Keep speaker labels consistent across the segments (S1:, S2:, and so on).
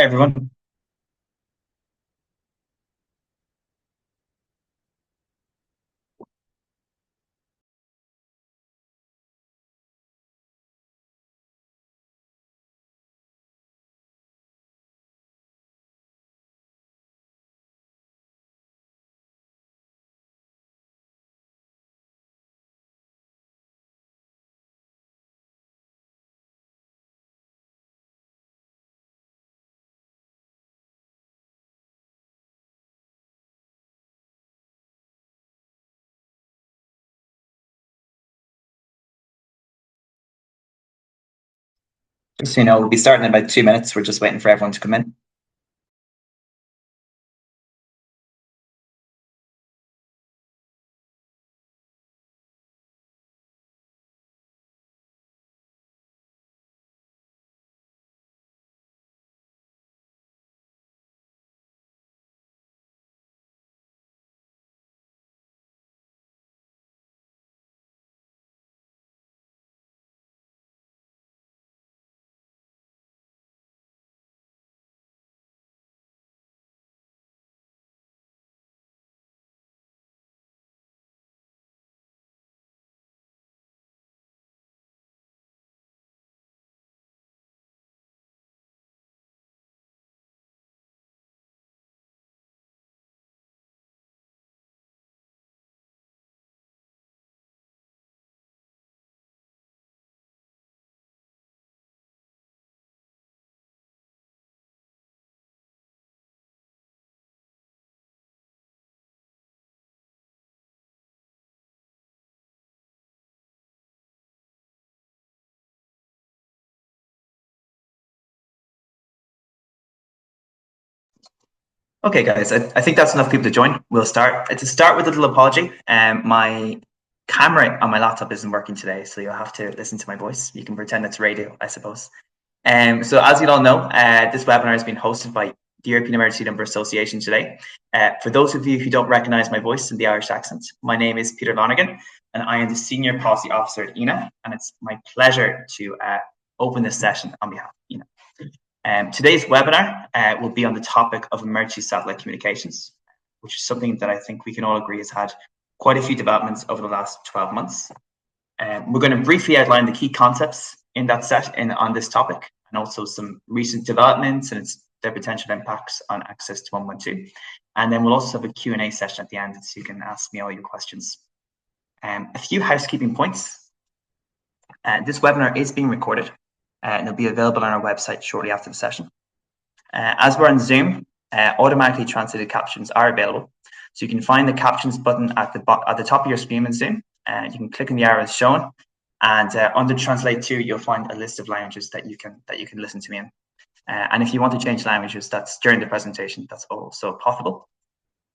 S1: Everyone. Just so you know, we'll be starting in about 2 minutes. We're just waiting for everyone to come in. Okay, guys, I think that's enough people to join. We'll start. To start with a little apology, my camera on my laptop isn't working today, so you'll have to listen to my voice. You can pretend it's radio, I suppose. So as you all know, this webinar has been hosted by the European Emergency Number Association today. For those of you who don't recognise my voice and the Irish accent, my name is Peter Lonergan, and I am the Senior Policy Officer at ENA, and it's my pleasure to open this session on behalf of ENA. Today's webinar will be on the topic of emergency satellite communications, which is something that I think we can all agree has had quite a few developments over the last 12 months. We're going to briefly outline the key concepts in that set on this topic, and also some recent developments and their potential impacts on access to 112. And then we'll also have a Q&A session at the end, so you can ask me all your questions. A few housekeeping points. This webinar is being recorded, and it'll be available on our website shortly after the session. As we're on Zoom, automatically translated captions are available. So you can find the captions button at the top of your screen in Zoom. You can click on the arrows shown, and under Translate To, you'll find a list of languages that you can listen to me in. And if you want to change languages, that's during the presentation. That's also possible.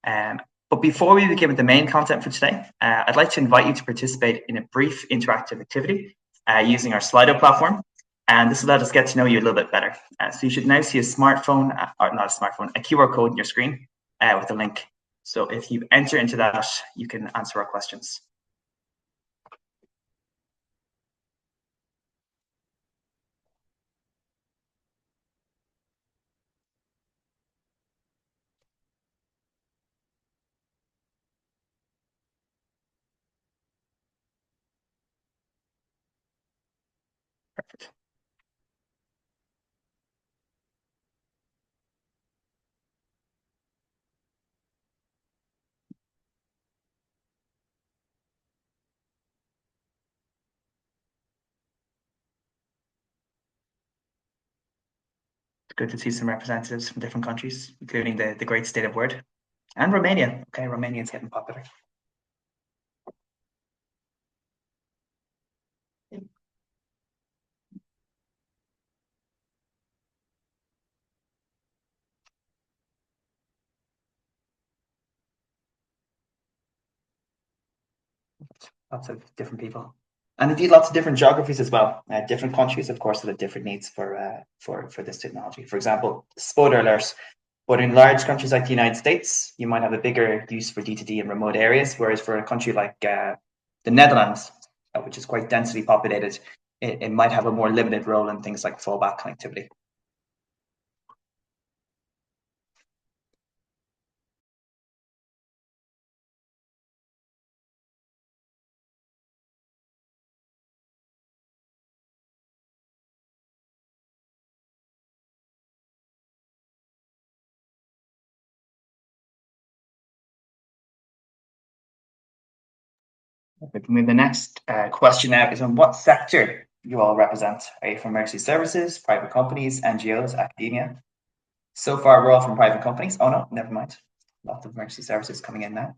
S1: But before we begin with the main content for today, I'd like to invite you to participate in a brief interactive activity using our Slido platform. And this will let us get to know you a little bit better. So you should now see a smartphone, or not a smartphone, a QR code on your screen with a link. So if you enter into that, you can answer our questions. Perfect. It's good to see some representatives from different countries, including the great state of Word and Romania. Okay, Romania is getting popular. Lots of different people, and indeed lots of different geographies as well. Different countries, of course, have different needs for this technology. For example, spoiler alert, but in large countries like the United States, you might have a bigger use for D2D in remote areas, whereas for a country like the Netherlands, which is quite densely populated, it might have a more limited role in things like fallback connectivity. Perfect. The next question now is on what sector you all represent. Are you from emergency services, private companies, NGOs, academia? So far, we're all from private companies. Oh no, never mind. Lots of emergency services coming in now.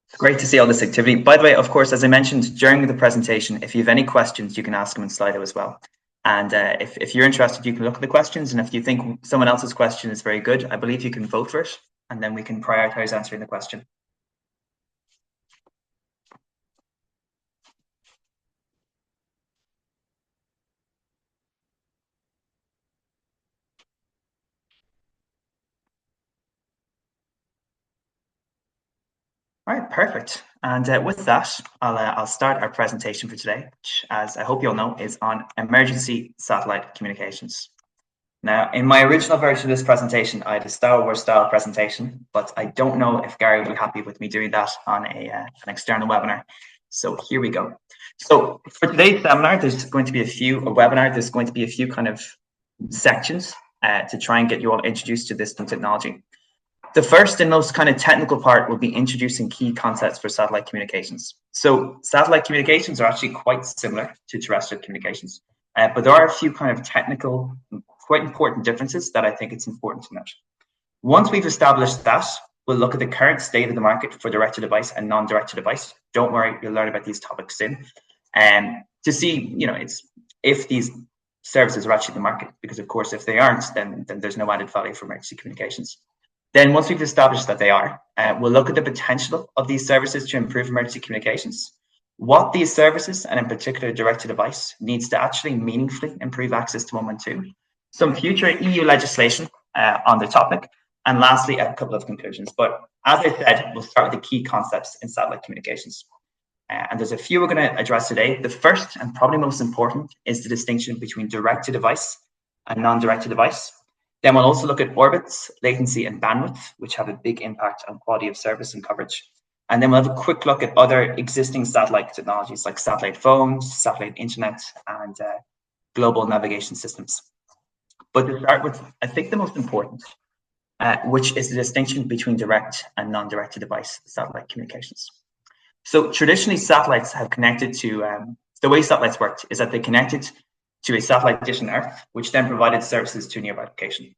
S1: It's great to see all this activity. By the way, of course, as I mentioned during the presentation, if you have any questions, you can ask them in Slido as well. And if you're interested, you can look at the questions. And if you think someone else's question is very good, I believe you can vote for it. And then we can prioritize answering the question. All right, perfect. And with that, I'll start our presentation for today, which, as I hope you'll know, is on emergency satellite communications. Now, in my original version of this presentation, I had a Star Wars style presentation, but I don't know if Gary will be happy with me doing that on an external webinar. So here we go. So for today's seminar, there's going to be a few kind of sections to try and get you all introduced to this new technology. The first and most kind of technical part will be introducing key concepts for satellite communications. So satellite communications are actually quite similar to terrestrial communications, but there are a few kind of technical, quite important differences that I think it's important to note. Once we've established that, we'll look at the current state of the market for direct-to-device and non-direct-to-device. Don't worry, you'll learn about these topics soon. And to see, if these services are actually in the market, because of course, if they aren't, then there's no added value for emergency communications. Then once we've established that they are, we'll look at the potential of these services to improve emergency communications, what these services, and in particular direct-to-device, needs to actually meaningfully improve access to 112, some future EU legislation on the topic, and lastly, a couple of conclusions. But as I said, we'll start with the key concepts in satellite communications. And there's a few we're going to address today. The first and probably most important is the distinction between direct-to-device and non-direct-to-device. Then we'll also look at orbits, latency, and bandwidth, which have a big impact on quality of service and coverage. And then we'll have a quick look at other existing satellite technologies like satellite phones, satellite internet, and global navigation systems. But to start with, I think the most important, which is the distinction between direct and non-direct-to-device satellite communications. So traditionally, satellites have connected to, the way satellites worked is that they connected to a satellite dish on Earth, which then provided services to a nearby location.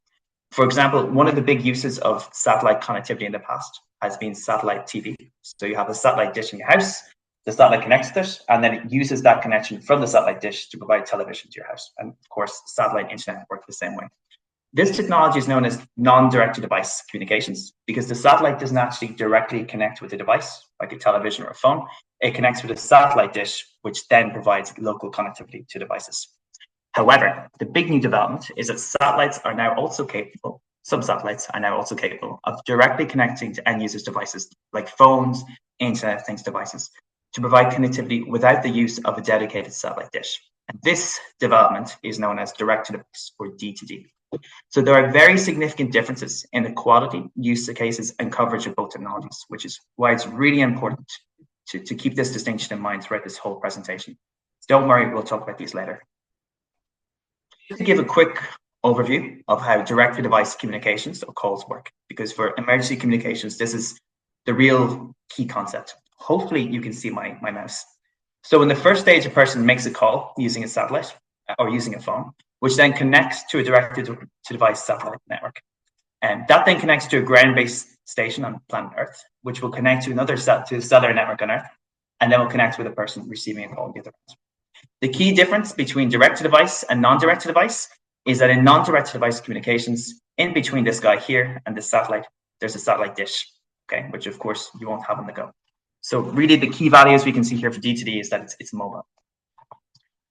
S1: For example, one of the big uses of satellite connectivity in the past has been satellite TV. So you have a satellite dish in your house, the satellite connects to it, and then it uses that connection from the satellite dish to provide television to your house. And of course, satellite internet works the same way. This technology is known as non-direct-to-device communications because the satellite doesn't actually directly connect with the device, like a television or a phone. It connects with a satellite dish, which then provides local connectivity to devices. However, the big new development is that satellites are now also capable, some satellites are now also capable of directly connecting to end users' devices like phones, Internet of Things devices to provide connectivity without the use of a dedicated satellite dish. And this development is known as direct-to-device or D2D. So there are very significant differences in the quality, use cases, and coverage of both technologies, which is why it's really important to keep this distinction in mind throughout this whole presentation. Don't worry, we'll talk about these later. To give a quick overview of how direct-to-device communications or calls work, because for emergency communications, this is the real key concept. Hopefully you can see my mouse. So in the first stage, a person makes a call using a satellite or using a phone, which then connects to a direct-to-device satellite network. And that then connects to a ground-based station on planet Earth, which will connect to another cellular network on Earth, and then will connect with a person receiving a call on the other end. The key difference between direct-to-device and non-direct-to-device is that in non-direct-to-device communications, in between this guy here and the satellite, there's a satellite dish, okay, which of course you won't have on the go. So really the key values we can see here for D2D is that it's mobile.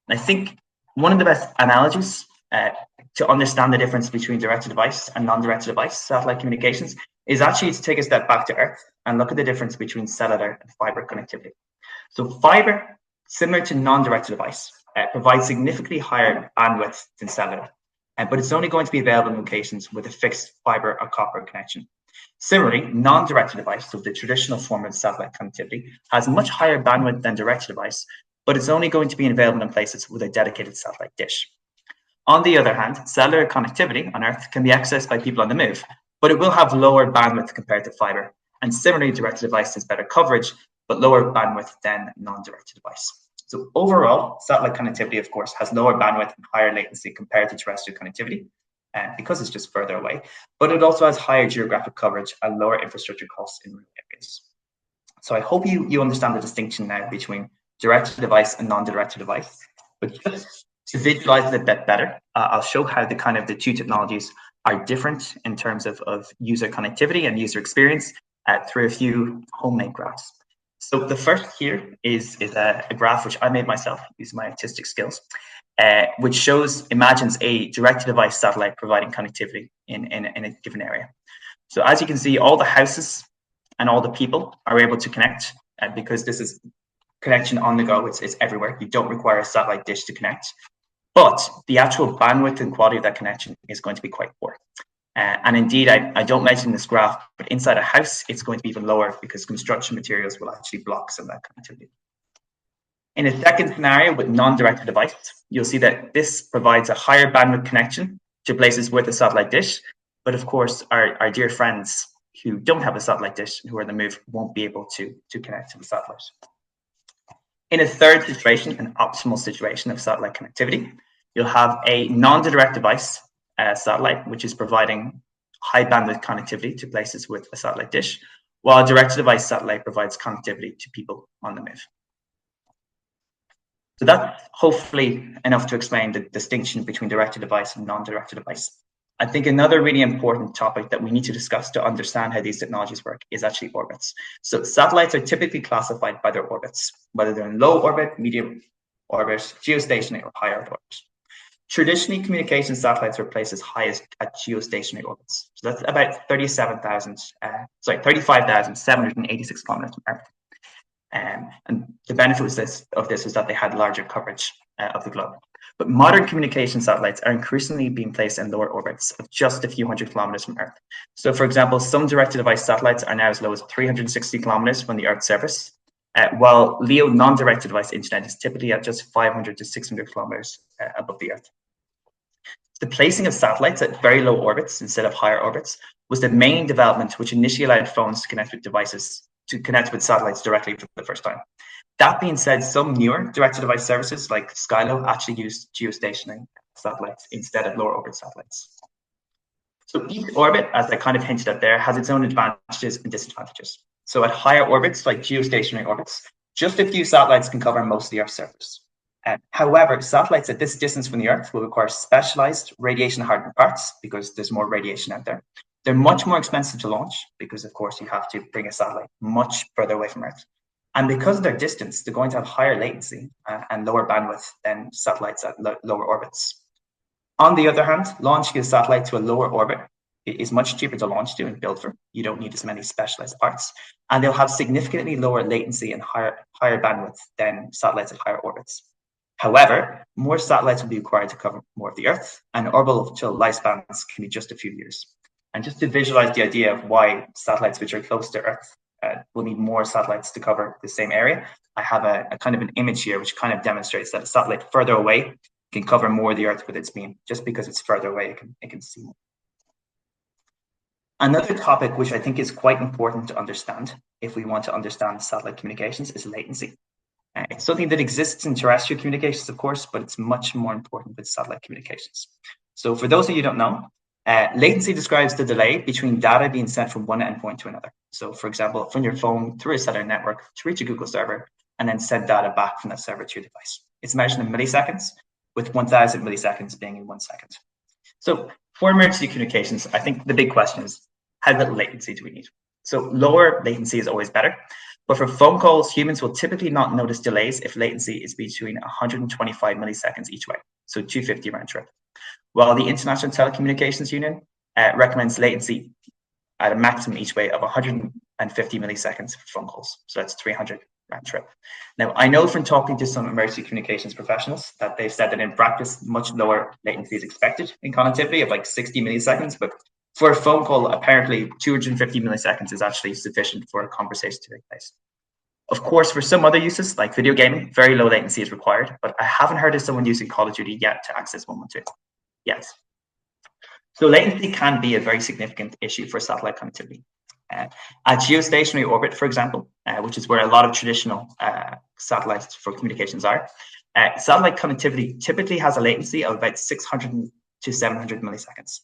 S1: And I think one of the best analogies to understand the difference between direct-to-device and non-direct-to-device satellite communications is actually to take a step back to Earth and look at the difference between cellular and fiber connectivity. So fiber, similar to non-direct-to-device, provides significantly higher bandwidth than cellular. but it's only going to be available in locations with a fixed fiber or copper connection. Similarly, non-direct-to-device, so the traditional form of satellite connectivity, has much higher bandwidth than direct-to-device, but it's only going to be available in places with a dedicated satellite dish. On the other hand, cellular connectivity on Earth can be accessed by people on the move, but it will have lower bandwidth compared to fiber. And similarly, direct-to-device has better coverage, but lower bandwidth than non-direct-to-device. So overall, satellite connectivity, of course, has lower bandwidth and higher latency compared to terrestrial connectivity, because it's just further away, but it also has higher geographic coverage and lower infrastructure costs in rural areas. So I hope you understand the distinction now between direct-to-device and non-direct-to-device. But just to visualize it a bit better, I'll show how the two technologies are different in terms of user connectivity and user experience through a few homemade graphs. So the first here is a graph which I made myself using my artistic skills, which imagines a direct-to-device satellite providing connectivity in a given area. So as you can see, all the houses and all the people are able to connect, because this is connection on the go. It's everywhere. You don't require a satellite dish to connect, but the actual bandwidth and quality of that connection is going to be quite poor. And indeed, I don't mention this graph, but inside a house, it's going to be even lower because construction materials will actually block some of that connectivity. In a second scenario with non-direct-to-device, you'll see that this provides a higher bandwidth connection to places with a satellite dish. But of course, our dear friends who don't have a satellite dish, who are on the move, won't be able to connect to the satellite. In a third situation, an optimal situation of satellite connectivity, you'll have a non-direct-to-device satellite, which is providing high bandwidth connectivity to places with a satellite dish, while a direct-to-device satellite provides connectivity to people on the move. So that's hopefully enough to explain the distinction between direct-to-device and non-direct-to-device. I think another really important topic that we need to discuss to understand how these technologies work is actually orbits. So satellites are typically classified by their orbits, whether they're in low orbit, medium orbit, geostationary, or high Earth orbit. Traditionally, communication satellites are placed as high as at geostationary orbits. So that's about 35,786 kilometers from Earth. And the benefit of this was that they had larger coverage of the globe. But modern communication satellites are increasingly being placed in lower orbits of just a few hundred kilometers from Earth. So for example, some direct-to-device satellites are now as low as 360 kilometers from the Earth's surface, while LEO non-direct-to-device internet is typically at just 500 to 600 kilometers above the Earth. The placing of satellites at very low orbits instead of higher orbits was the main development which initially allowed phones to connect with satellites directly for the first time. That being said, some newer direct-to-device services like Skylo actually use geostationary satellites instead of lower orbit satellites. So each orbit, as I kind of hinted at there, has its own advantages and disadvantages. So at higher orbits, like geostationary orbits, just a few satellites can cover most of the Earth's surface. However, satellites at this distance from the Earth will require specialized radiation-hardened parts because there's more radiation out there. They're much more expensive to launch because, of course, you have to bring a satellite much further away from Earth. And because of their distance, they're going to have higher latency and lower bandwidth than satellites at lower orbits. On the other hand, launching a satellite to a lower orbit is much cheaper to launch to and build for. You don't need as many specialized parts. And they'll have significantly lower latency and higher bandwidth than satellites at higher orbits. However, more satellites will be required to cover more of the Earth, and orbital lifespans can be just a few years. And just to visualize the idea of why satellites which are close to Earth will need more satellites to cover the same area, I have a kind of an image here which kind of demonstrates that a satellite further away can cover more of the Earth with its beam. Just because it's further away, it can see more. Another topic which I think is quite important to understand if we want to understand satellite communications is latency. It's something that exists in terrestrial communications, of course, but it's much more important with satellite communications. So for those of you who don't know, latency describes the delay between data being sent from one endpoint to another. So for example, from your phone through a cellular network to reach a Google server and then send data back from that server to your device. It's measured in milliseconds, with 1,000 milliseconds being in 1 second. So for emergency communications, I think the big question is, how little latency do we need? So lower latency is always better. But for phone calls, humans will typically not notice delays if latency is between 125 milliseconds each way, so 250 round trip. While the International Telecommunications Union recommends latency at a maximum each way of 150 milliseconds for phone calls, so that's 300 round trip. Now, I know from talking to some emergency communications professionals that they've said that in practice, much lower latency is expected in connectivity of like 60 milliseconds, but for a phone call, apparently 250 milliseconds is actually sufficient for a conversation to take place. Of course, for some other uses, like video gaming, very low latency is required, but I haven't heard of someone using Call of Duty yet to access 112 yet. So latency can be a very significant issue for satellite connectivity. At geostationary orbit, for example, which is where a lot of traditional satellites for communications are, satellite connectivity typically has a latency of about 600 to 700 milliseconds.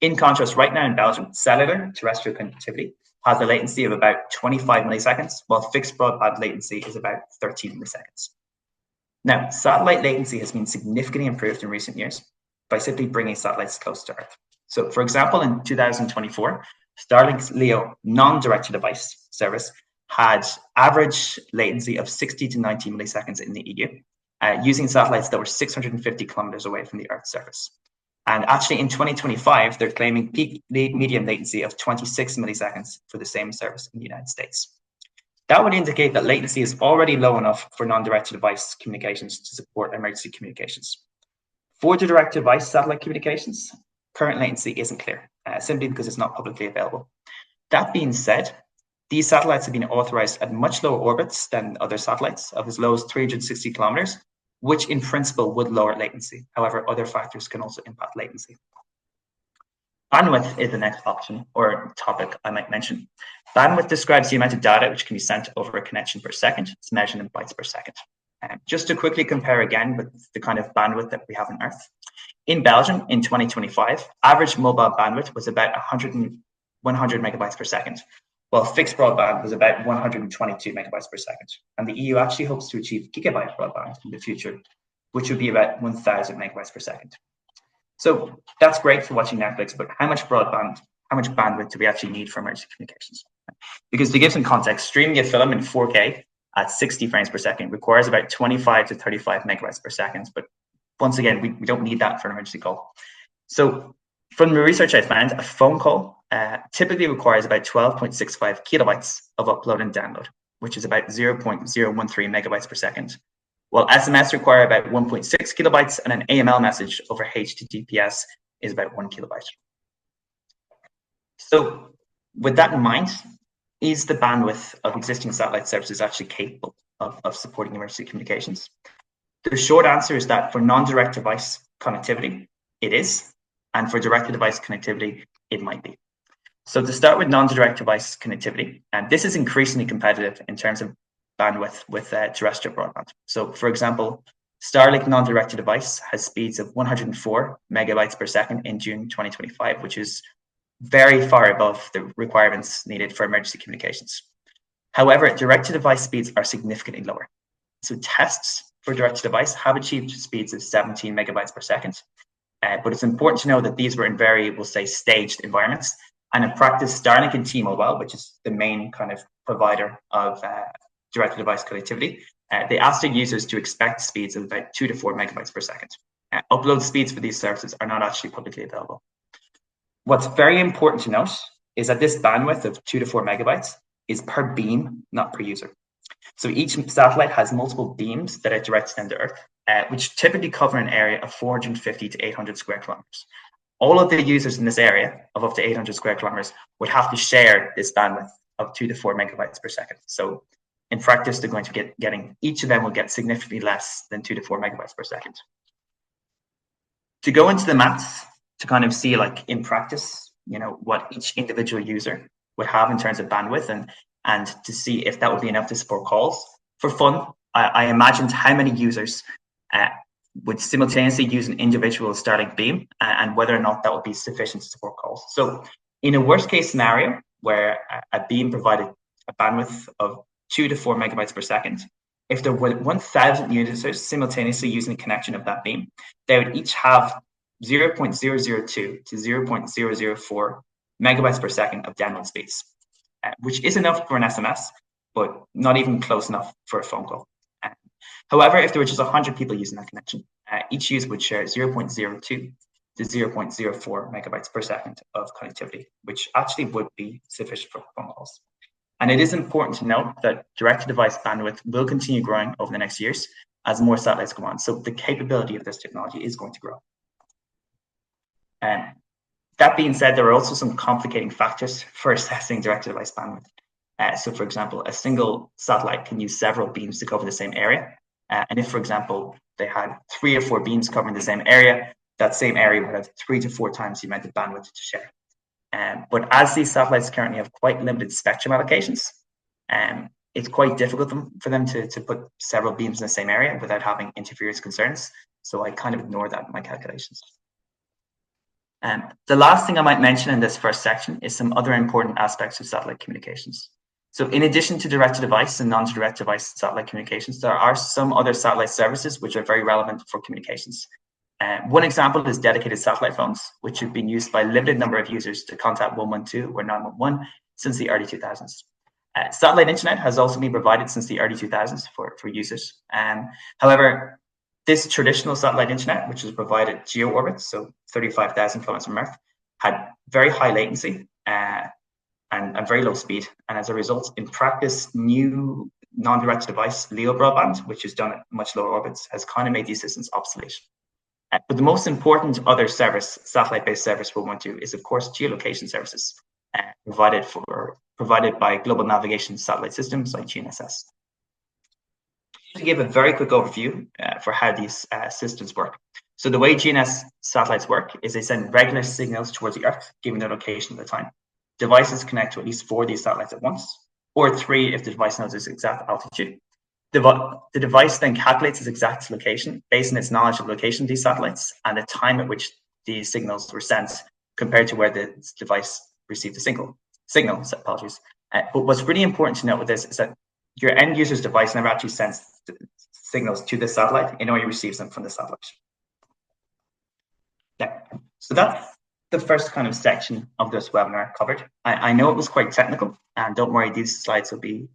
S1: In contrast, right now in Belgium, cellular terrestrial connectivity has a latency of about 25 milliseconds, while fixed broadband latency is about 13 milliseconds. Now, satellite latency has been significantly improved in recent years by simply bringing satellites close to Earth. So, for example, in 2024, Starlink's LEO non-direct-to-device service had average latency of 60 to 90 milliseconds in the EU, using satellites that were 650 kilometers away from the Earth's surface. And actually, in 2025, they're claiming peak median latency of 26 milliseconds for the same service in the United States. That would indicate that latency is already low enough for non-direct-to-device communications to support emergency communications. For the direct-to-device satellite communications, current latency isn't clear, simply because it's not publicly available. That being said, these satellites have been authorized at much lower orbits than other satellites of as low as 360 kilometers, which in principle would lower latency. However, other factors can also impact latency. Bandwidth is the next option or topic I might mention. Bandwidth describes the amount of data which can be sent over a connection per second. It's measured in bytes per second. Just to quickly compare again with the kind of bandwidth that we have on Earth. In Belgium, in 2025, average mobile bandwidth was about 100 megabytes per second, while fixed broadband was about 122 megabytes per second. And the EU actually hopes to achieve gigabyte broadband in the future, which would be about 1,000 megabytes per second. So that's great for watching Netflix, but how much bandwidth do we actually need for emergency communications? Because to give some context, streaming a film in 4K at 60 frames per second requires about 25 to 35 megabytes per second. But once again, we don't need that for an emergency call. So from the research I found, a phone call typically requires about 12.65 kilobytes of upload and download, which is about 0.013 megabytes per second, while SMS require about 1.6 kilobytes and an AML message over HTTPS is about 1 kilobyte. So with that in mind, is the bandwidth of existing satellite services actually capable of supporting emergency communications? The short answer is that for non-direct-to-device connectivity, it is, and for direct-to-device connectivity, it might be. So to start with non-direct-to-device connectivity, and this is increasingly competitive in terms of bandwidth with terrestrial broadband. So for example, Starlink non-direct-to-device has speeds of 104 megabytes per second in June 2025, which is very far above the requirements needed for emergency communications. However, direct-to-device speeds are significantly lower. So tests for direct-to-device have achieved speeds of 17 megabytes per second, but it's important to know that these were in very, we'll say, staged environments. And in practice, Starlink and T-Mobile, which is the main kind of provider of direct-to-device connectivity, they asked their users to expect speeds of about 2 to 4 megabytes per second. Upload speeds for these services are not actually publicly available. What's very important to note is that this bandwidth of 2 to 4 megabytes is per beam, not per user. So each satellite has multiple beams that are directed down to Earth, which typically cover an area of 450 to 800 square kilometers. All of the users in this area of up to 800 square kilometers would have to share this bandwidth of 2 to 4 megabytes per second. So in practice, they're going to be getting, each of them will get significantly less than 2 to 4 megabytes per second. To go into the maths, to kind of see like in practice, you know, what each individual user would have in terms of bandwidth and to see if that would be enough to support calls. For fun, I imagined how many users would simultaneously use an individual Starlink beam and whether or not that would be sufficient to support calls. So in a worst case scenario where a beam provided a bandwidth of 2 to 4 megabytes per second, if there were 1,000 users simultaneously using a connection of that beam, they would each have 0.002 to 0.004 megabytes per second of download speeds, which is enough for an SMS, but not even close enough for a phone call. However, if there were just 100 people using that connection, each user would share 0.02 to 0.04 megabytes per second of connectivity, which actually would be sufficient for phone calls. And it is important to note that direct-to-device bandwidth will continue growing over the next years as more satellites come on. So the capability of this technology is going to grow. That being said, there are also some complicating factors for assessing direct-to-device bandwidth. So for example, a single satellite can use several beams to cover the same area. And if, for example, they had 3 or 4 beams covering the same area, that same area would have 3 to 4 times the amount of bandwidth to share. But as these satellites currently have quite limited spectrum allocations, it's quite difficult for them to put several beams in the same area without having interference concerns. So I kind of ignore that in my calculations. The last thing I might mention in this first section is some other important aspects of satellite communications. So in addition to direct-to-device and non-direct-to-device satellite communications, there are some other satellite services which are very relevant for communications. One example is dedicated satellite phones, which have been used by a limited number of users to contact 112 or 911 since the early 2000s. Satellite internet has also been provided since the early 2000s for users. However, this traditional satellite internet, which is provided geo orbit, so 35,000 kilometers from Earth, had very high latency and very low speed. And as a result, in practice, new non-direct device LEO broadband, which is done at much lower orbits, has kind of made these systems obsolete. But the most important other service, satellite-based service we'll want to is, of course, geolocation services provided by global navigation satellite systems like GNSS. To give a very quick overview for how these systems work. So the way GNSS satellites work is they send regular signals towards the Earth, given their location at the time. Devices connect to at least 4 of these satellites at once, or 3 if the device knows its exact altitude. The device then calculates its exact location based on its knowledge of location of these satellites and the time at which these signals were sent compared to where the device received the signal. Apologies. But what's really important to note with this is that your end user's device never actually sends signals to the satellite. It only receives them from the satellite. Yeah. So that's the first kind of section of this webinar covered. I know it was quite technical, and don't worry, these slides will be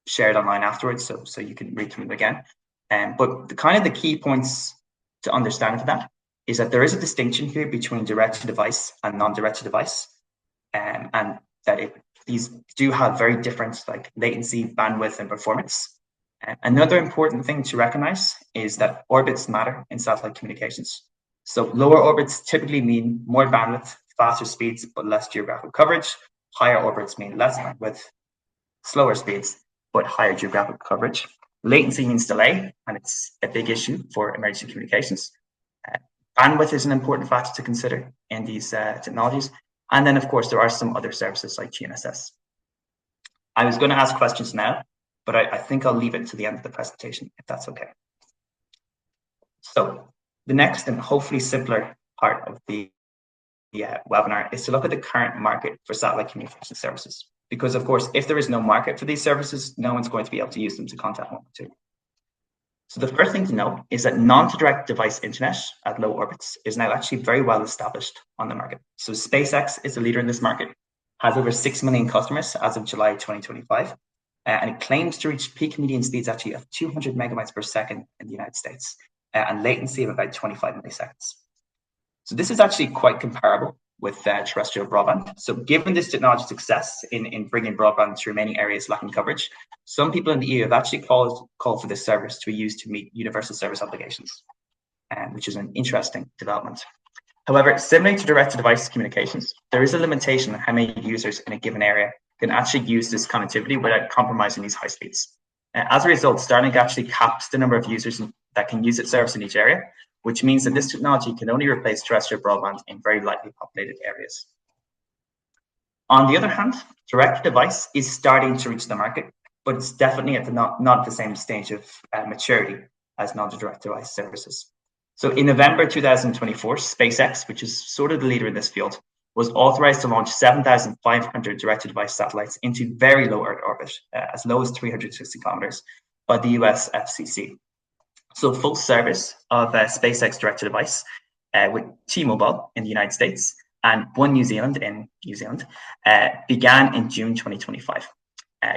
S1: shared online afterwards, so you can read through them again. But the key points to understand for that is that there is a distinction here between direct-to-device and non-direct-to-device, and that these do have very different latency, bandwidth, and performance. Another important thing to recognize is that orbits matter in satellite communications. So lower orbits typically mean more bandwidth, faster speeds, but less geographic coverage. Higher orbits mean less bandwidth, slower speeds, but higher geographic coverage. Latency means delay, and it's a big issue for emergency communications. Bandwidth is an important factor to consider in these technologies. And then, of course, there are some other services like GNSS. I was going to ask questions now, but I think I'll leave it to the end of the presentation, if that's okay. So the next and hopefully simpler part of the webinar is to look at the current market for satellite communication services. Because, of course, if there is no market for these services, no one's going to be able to use them to contact 112. So the first thing to know is that non-direct device internet at low orbits is now actually very well established on the market. So SpaceX is the leader in this market, has over 6 million customers as of July 2025, and it claims to reach peak median speeds actually of 200 megabytes per second in the United States, and latency of about 25 milliseconds. So this is actually quite comparable with terrestrial broadband. So given this technology's success in bringing broadband to remaining areas lacking coverage, some people in the EU have actually called for this service to be used to meet universal service obligations, which is an interesting development. However, similar to direct-to-device communications, there is a limitation on how many users in a given area can actually use this connectivity without compromising these high speeds. As a result, Starlink actually caps the number of users that can use its service in each area, which means that this technology can only replace terrestrial broadband in very lightly populated areas. On the other hand, direct-to-device is starting to reach the market, but it's definitely not at the same stage of maturity as non-direct-to-device services. So in November 2024, SpaceX, which is sort of the leader in this field, was authorized to launch 7,500 direct-to-device satellites into very low Earth orbit, as low as 360 kilometers, by the US FCC. So full service of SpaceX direct-to-device with T-Mobile in the United States and One New Zealand in New Zealand began in June 2025.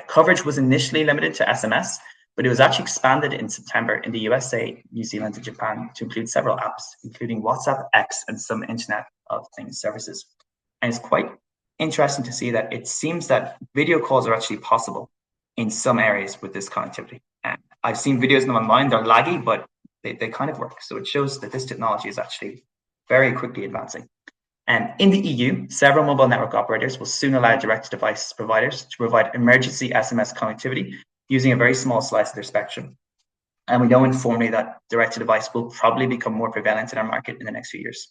S1: Coverage was initially limited to SMS, but it was actually expanded in September in the USA, New Zealand, and Japan to include several apps, including WhatsApp, X, and some Internet of Things services. And it's quite interesting to see that it seems that video calls are actually possible in some areas with this connectivity. I've seen videos of them online, they're laggy, but they kind of work. So it shows that this technology is actually very quickly advancing. And in the EU, several mobile network operators will soon allow direct-to-device providers to provide emergency SMS connectivity using a very small slice of their spectrum. And we know informally that direct-to-device will probably become more prevalent in our market in the next few years.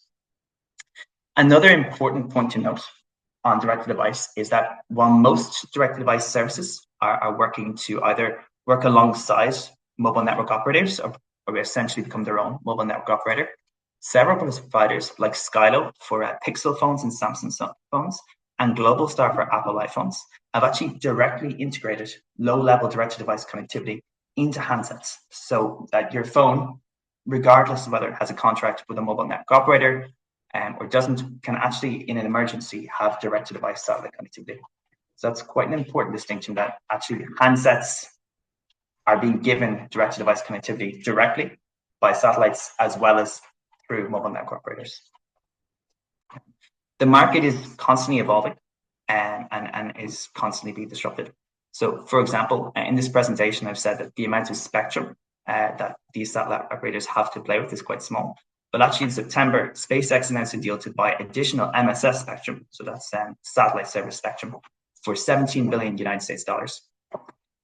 S1: Another important point to note on direct-to-device is that while most direct-to-device services are working to either work alongside mobile network operators or essentially become their own mobile network operator, several providers like Skylo for Pixel phones and Samsung phones and Globalstar for Apple iPhones have actually directly integrated low-level direct-to-device connectivity into handsets, so that your phone, regardless of whether it has a contract with a mobile network operator or doesn't, can actually, in an emergency, have direct-to-device satellite connectivity. So that's quite an important distinction, that actually handsets are being given direct-to-device connectivity directly by satellites as well as through mobile network operators. The market is constantly evolving and is constantly being disrupted. So, for example, in this presentation, I've said that the amount of spectrum that these satellite operators have to play with is quite small. But actually in September, SpaceX announced a deal to buy additional MSS spectrum, so that's satellite service spectrum, for 17 billion United States dollars.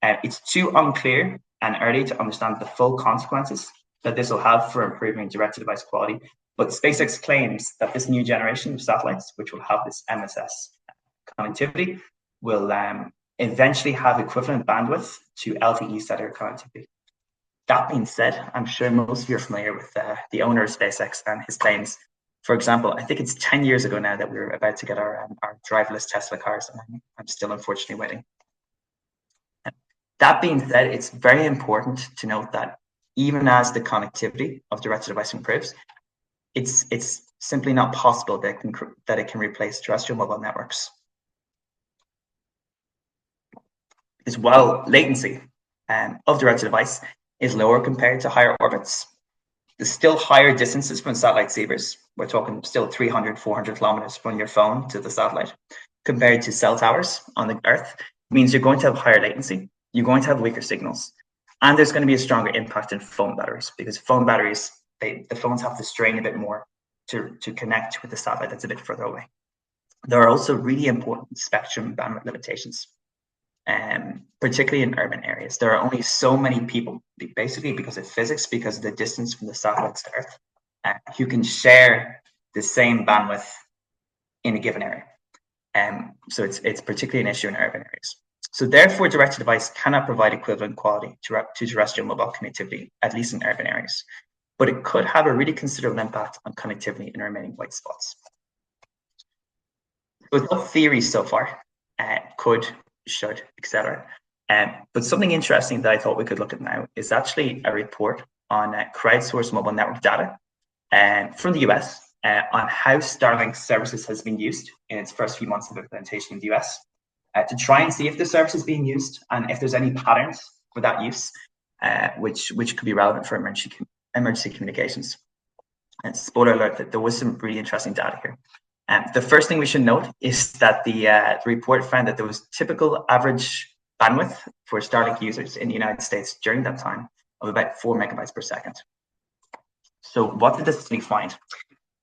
S1: It's too unclear and early to understand the full consequences that this will have for improving direct-to-device quality. But SpaceX claims that this new generation of satellites, which will have this MSS connectivity, will eventually have equivalent bandwidth to LTE cellular connectivity. That being said, I'm sure most of you are familiar with the owner of SpaceX and his claims. For example, I think it's 10 years ago now that we were about to get our driverless Tesla cars, and I'm still unfortunately waiting. That being said, it's very important to note that even as the connectivity of direct-to-device improves, it's simply not possible that it can replace terrestrial mobile networks. Because while latency of direct-to-device is lower compared to higher orbits, there's still higher distances from satellite receivers. We're talking still 300, 400 kilometers from your phone to the satellite, compared to cell towers on the Earth. It means you're going to have higher latency, you're going to have weaker signals, and there's going to be a stronger impact in phone batteries, because phone batteries, the phones have to strain a bit more to connect with the satellite that's a bit further away. There are also really important spectrum bandwidth limitations, particularly in urban areas. There are only so many people, basically because of physics, because of the distance from the satellites to Earth, who can share the same bandwidth in a given area. So it's particularly an issue in urban areas. So therefore, direct-to-device cannot provide equivalent quality to terrestrial mobile connectivity, at least in urban areas. But it could have a really considerable impact on connectivity in remaining white spots. With no theories so far, could, should, etc. But something interesting that I thought we could look at now is actually a report on crowdsourced mobile network data from the US on how Starlink services has been used in its first few months of implementation in the US, to try and see if the service is being used and if there's any patterns for that use, which could be relevant for emergency communications. And spoiler alert, that there was some really interesting data here. The first thing we should note is that the report found that there was typical average bandwidth for Starlink users in the United States during that time of about 4 megabytes per second. So what did this study find?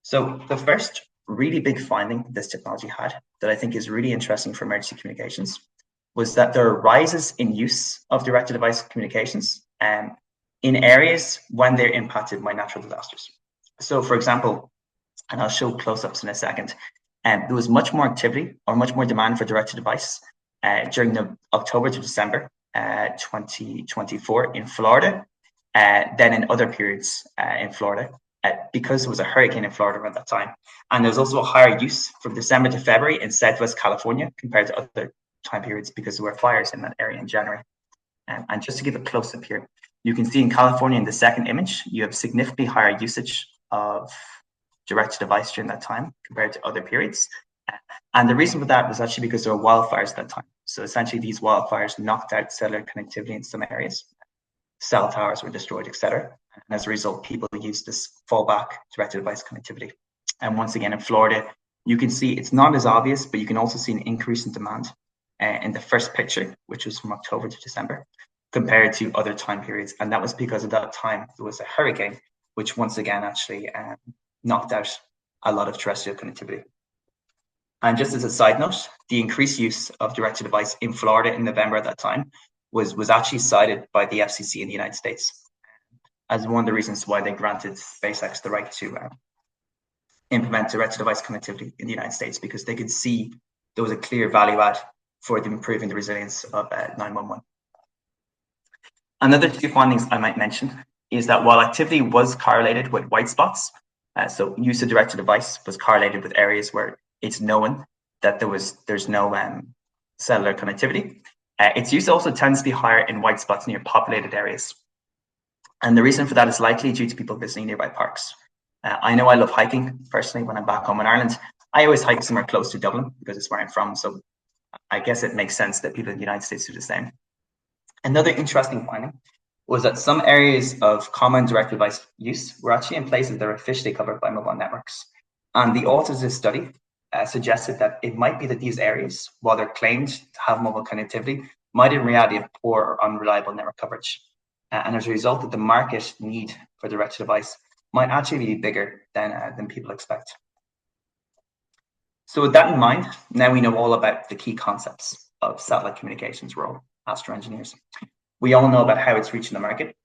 S1: So the first really big finding this technology had that I think is really interesting for emergency communications was that there are rises in use of direct-to-device communications in areas when they're impacted by natural disasters. So for example, and I'll show close-ups in a second, there was much more activity or much more demand for direct-to-device during the October to December 2024 in Florida than in other periods in Florida, because there was a hurricane in Florida around that time. And there was also a higher use from December to February in Southwest California compared to other time periods because there were fires in that area in January. And just to give a close-up here, you can see in California in the second image, you have significantly higher usage of direct-to-device during that time compared to other periods. And the reason for that was actually because there were wildfires at that time. So essentially these wildfires knocked out cellular connectivity in some areas. Cell towers were destroyed, etc. And as a result, people used this fallback direct-to-device connectivity. And once again, in Florida, you can see it's not as obvious, but you can also see an increase in demand in the first picture, which was from October to December, compared to other time periods. And that was because at that time there was a hurricane, which once again actually knocked out a lot of terrestrial connectivity. And just as a side note, the increased use of direct-to-device in Florida in November at that time was actually cited by the FCC in the United States as one of the reasons why they granted SpaceX the right to implement direct-to-device connectivity in the United States, because they could see there was a clear value add for them improving the resilience of 911. Another two findings I might mention is that while activity was correlated with white spots, so use of direct-to-device was correlated with areas where it's known that there's no cellular connectivity, its use also tends to be higher in white spots near populated areas. And the reason for that is likely due to people visiting nearby parks. I know I love hiking personally when I'm back home in Ireland. I always hike somewhere close to Dublin because it's where I'm from. So I guess it makes sense that people in the United States do the same. Another interesting finding was that some areas of common direct device use were actually in places that are officially covered by mobile networks. And the authors of this study suggested that it might be that these areas, while they're claimed to have mobile connectivity, might in reality have poor or unreliable network coverage. And as a result, that the market need for direct-to-device might actually be bigger than people expect. So with that in mind, now we know all about the key concepts of satellite communications. We're all astro engineers. We all know about how it's reaching the market.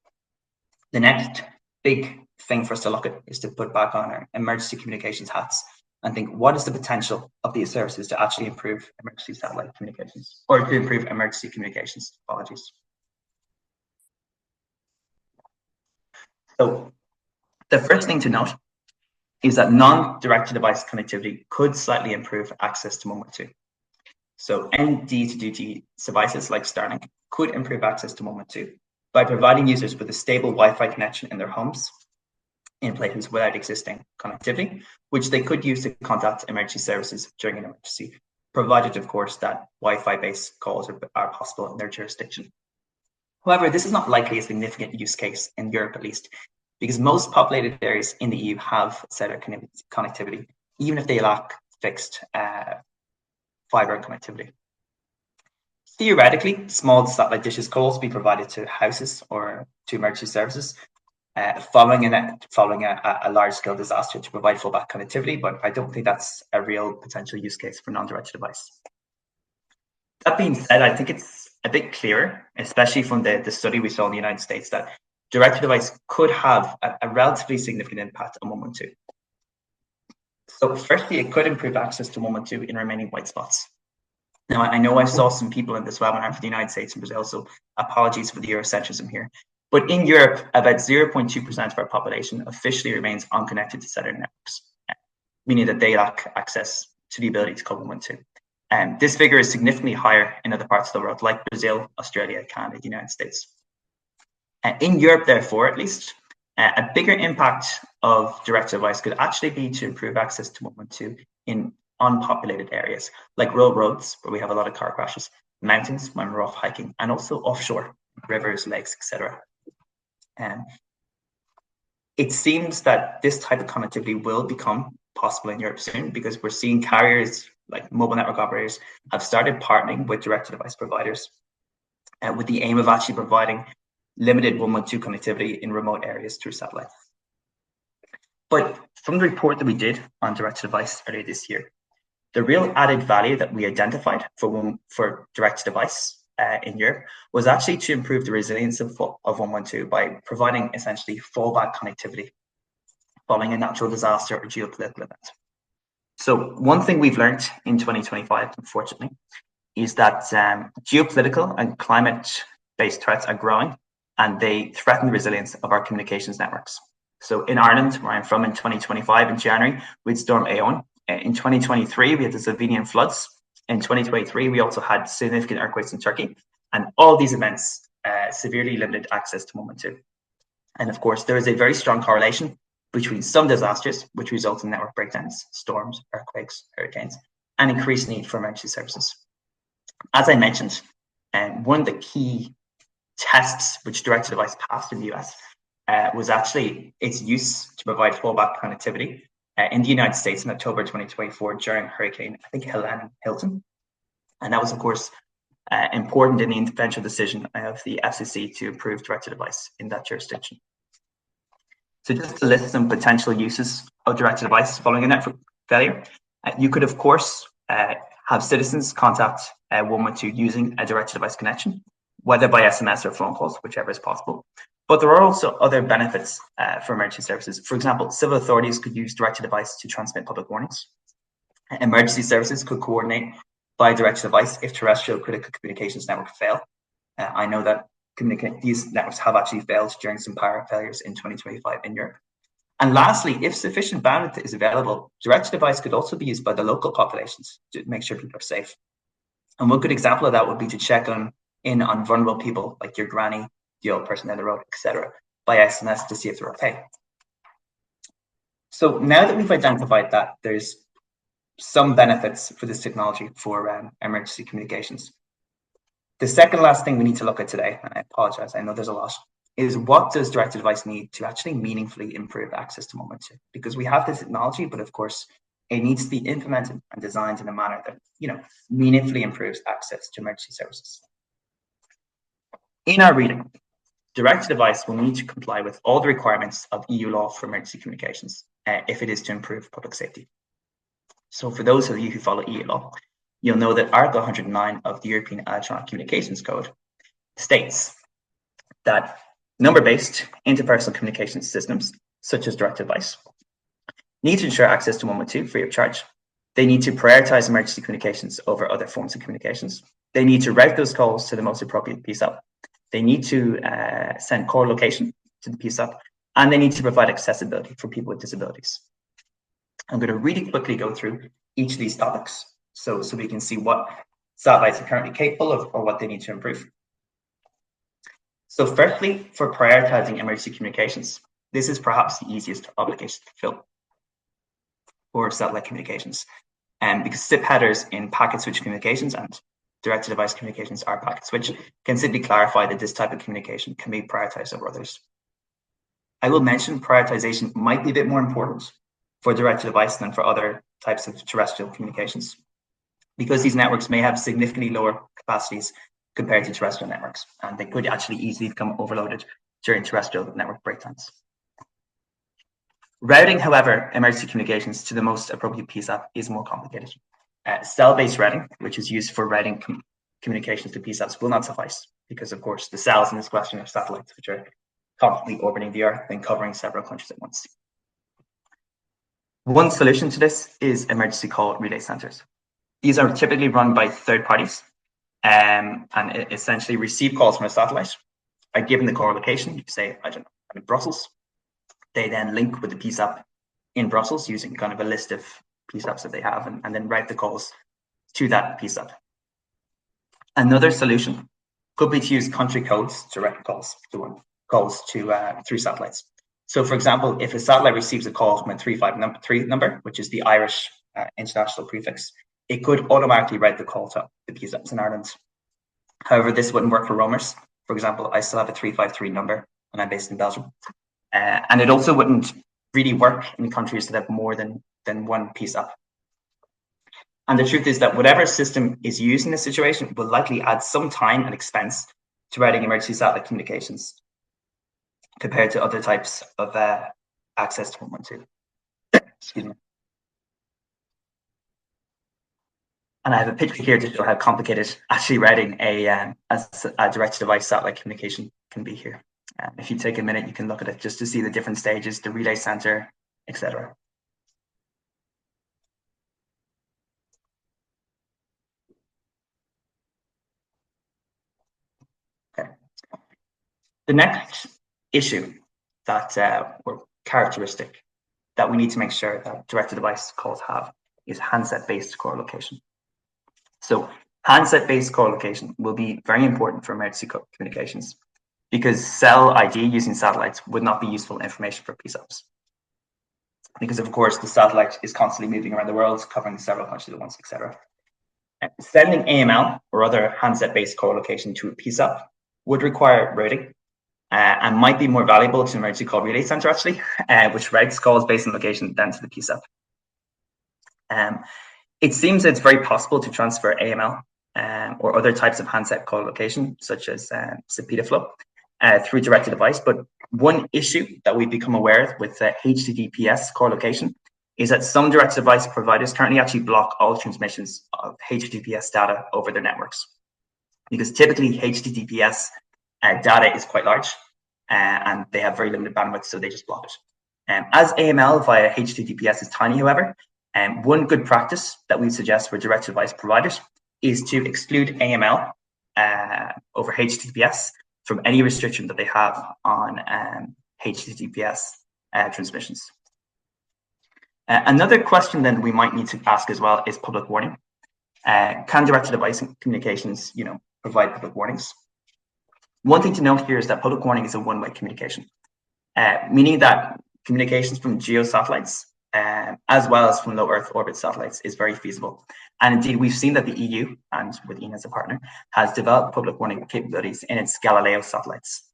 S1: The next big thing for us to look at is to put back on our emergency communications hats and think, what is the potential of these services to actually improve emergency satellite communications, or to improve emergency communications? Apologies. So the first thing to note is that non-direct-to-device connectivity could slightly improve access to 112. So ND-to-DT devices like Starlink could improve access to 112 by providing users with a stable Wi-Fi connection in their homes in places without existing connectivity, which they could use to contact emergency services during an emergency, provided, of course, that Wi-Fi based calls are possible in their jurisdiction. However, this is not likely a significant use case in Europe, at least, because most populated areas in the EU have cellular connectivity, even if they lack fixed fiber connectivity. Theoretically, small satellite dishes could also be provided to houses or to emergency services following a large-scale disaster to provide fallback connectivity, but I don't think that's a real potential use case for non-direct-to-device. That being said, I think it's a bit clearer, especially from the study we saw in the United States, that direct-to-device could have a relatively significant impact on 112. So firstly, it could improve access to 112 in remaining white spots. Now, I know I saw some people in this webinar for the United States and Brazil, so apologies for the Eurocentrism here. But in Europe, about 0.2% of our population officially remains unconnected to cellular networks, meaning that they lack access to the ability to call 112. This figure is significantly higher in other parts of the world, like Brazil, Australia, Canada, the United States. In Europe, therefore, at least, a bigger impact of direct-to-device could actually be to improve access to 112 in unpopulated areas, like rural roads, where we have a lot of car crashes, mountains when we're off hiking, and also offshore, rivers, lakes, etc. It seems that this type of connectivity will become possible in Europe soon, because we're seeing carriers like mobile network operators have started partnering with direct-to-device providers with the aim of actually providing limited 112 connectivity in remote areas through satellite. But from the report that we did on direct-to-device earlier this year, the real added value that we identified for direct-to-device in Europe was actually to improve the resilience of 112 by providing essentially fallback connectivity following a natural disaster or geopolitical event. So one thing we've learned in 2025, unfortunately, is that geopolitical and climate-based threats are growing, and they threaten the resilience of our communications networks. So in Ireland, where I'm from, in 2025, in January, we had Storm Éowyn. In 2023, we had the Slovenian floods. In 2023, we also had significant earthquakes in Turkey. And all these events severely limited access to 112. And of course, there is a very strong correlation between some disasters, which result in network breakdowns, storms, earthquakes, hurricanes, and increased need for emergency services. As I mentioned, one of the key tests which direct-to-device passed in the US was actually its use to provide fallback connectivity in the United States in October 2024 during Hurricane, I think, Helene Hilton. And that was, of course, important in the intervention decision of the FCC to approve direct-to-device in that jurisdiction. So just to list some potential uses of direct-to-device following a network failure, you could, of course, have citizens contact 112 using a direct-to-device connection, whether by SMS or phone calls, whichever is possible. But there are also other benefits for emergency services. For example, civil authorities could use direct-to-device to transmit public warnings. Emergency services could coordinate by direct-to-device if terrestrial critical communications networks fail. I know that these networks have actually failed during some power failures in 2025 in Europe. And lastly, if sufficient bandwidth is available, direct-to-device could also be used by the local populations to make sure people are safe. And one good example of that would be to check in on vulnerable people like your granny, the old person down the road, etc., by SMS to see if they're okay. So now that we've identified that there's some benefits for this technology for emergency communications, the second last thing we need to look at today, and I apologize, I know there's a lot, is what does direct-to-device need to actually meaningfully improve access to 112? Because we have the technology, but of course, it needs to be implemented and designed in a manner that meaningfully improves access to emergency services. In our reading, direct-to-device will need to comply with all the requirements of EU law for emergency communications if it is to improve public safety. So for those of you who follow EU law, you'll know that Article 109 of the European Electronic Communications Code states that number-based interpersonal communication systems, such as direct-to-device, need to ensure access to 112 free of charge. They need to prioritize emergency communications over other forms of communications. They need to route those calls to the most appropriate PSAP. They need to send core location to the PSAP, and they need to provide accessibility for people with disabilities. I'm going to really quickly go through each of these topics so we can see what satellites are currently capable of or what they need to improve. So firstly, for prioritizing emergency communications, this is perhaps the easiest obligation to fulfill for satellite communications, because SIP headers in packet switch communications and direct-to-device communications are packet switch can simply clarify that this type of communication can be prioritized over others. I will mention prioritization might be a bit more important for direct-to-device than for other types of terrestrial communications, because these networks may have significantly lower capacities compared to terrestrial networks, and they could actually easily become overloaded during terrestrial network breakdowns. Routing, however, emergency communications to the most appropriate PSAP is more complicated. Cell-based routing, which is used for routing communications to PSAPs, will not suffice, because of course the cells in this question are satellites, which are constantly orbiting the Earth and covering several countries at once. One solution to this is emergency call relay centers. These are typically run by third parties and essentially receive calls from a satellite. Are given the core location, you say, I don't know, I'm in Brussels. They then link with the PSAP in Brussels using kind of a list of PSAPs that they have, and then route the calls to that PSAP. Another solution could be to use country codes to route calls through satellites. So, for example, if a satellite receives a call from a 353 number, which is the Irish international prefix, it could automatically route the call to the PSAPs in Ireland. However, this wouldn't work for roamers. For example, I still have a 353 number and I'm based in Belgium. And it also wouldn't really work in countries that have more than one PSAP. And the truth is that whatever system is used in this situation will likely add some time and expense to routing emergency satellite communications compared to other types of access to 112. Excuse me. And I have a picture here to show how complicated actually routing a direct-to-device satellite communication can be here. If you take a minute, you can look at it just to see the different stages, the relay center, etc. Okay. The next issue that or characteristic that we need to make sure that direct-to-device calls have is handset-based core location. So handset-based core location will be very important for emergency communications because cell ID using satellites would not be useful information for PSAPs. Because of course the satellite is constantly moving around the world, covering several countries at once, etc. Sending AML or other handset-based core location to a PSAP would require routing, and might be more valuable to an emergency call relay center actually, which routes calls based on location than to the PSAP. It seems it's very possible to transfer AML or other types of handset call location, such as CPTA flow, through direct-to-device. But one issue that we've become aware of with HTTPS core location is that some direct-to-device providers currently actually block all transmissions of HTTPS data over their networks, because typically HTTPS data is quite large and they have very limited bandwidth, so they just block it. As AML via HTTPS is tiny, however, one good practice that we suggest for direct-to-device providers is to exclude AML over HTTPS from any restriction that they have on HTTPS transmissions. Another question then we might need to ask as well is public warning. Can direct-to-device communications, provide public warnings? One thing to note here is that public warning is a one-way communication, meaning that communications from geo satellites as well as from low Earth orbit satellites is very feasible. And indeed, we've seen that the EU, and with ENA as a partner, has developed public warning capabilities in its Galileo satellites.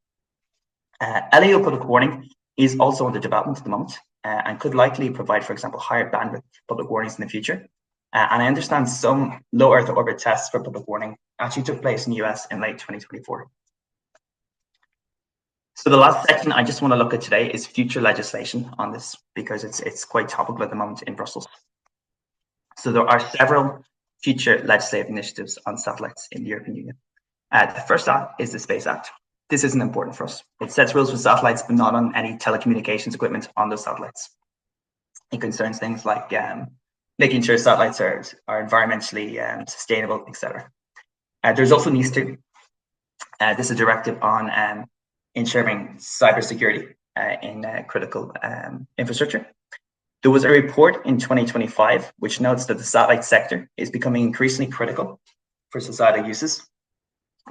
S1: LEO public warning is also under development at the moment and could likely provide, for example, higher bandwidth public warnings in the future. And I understand some low Earth orbit tests for public warning actually took place in the US in late 2024. So the last section I just want to look at today is future legislation on this, because it's quite topical at the moment in Brussels. So there are several future legislative initiatives on satellites in the European Union. The first act is the Space Act. This isn't important for us. It sets rules for satellites, but not on any telecommunications equipment on those satellites. It concerns things like making sure satellites are environmentally sustainable, etc. There's also NIS2. This is a directive on ensuring cybersecurity in critical infrastructure. There was a report in 2025 which notes that the satellite sector is becoming increasingly critical for societal uses,